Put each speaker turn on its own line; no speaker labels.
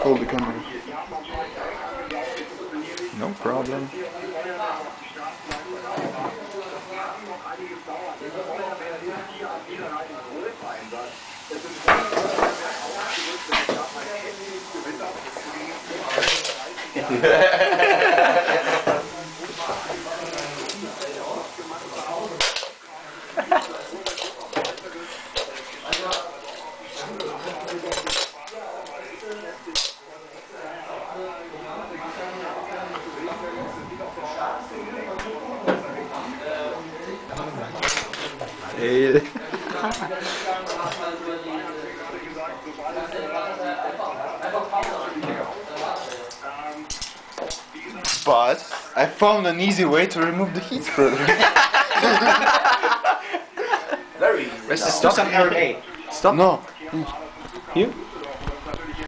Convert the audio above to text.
hold the camera.
No problem. Hey.
But I found an easy way to remove the heat spreader.
Very easy.
Let's
Do
stop.
some RNA.
Stop.
No.
Here?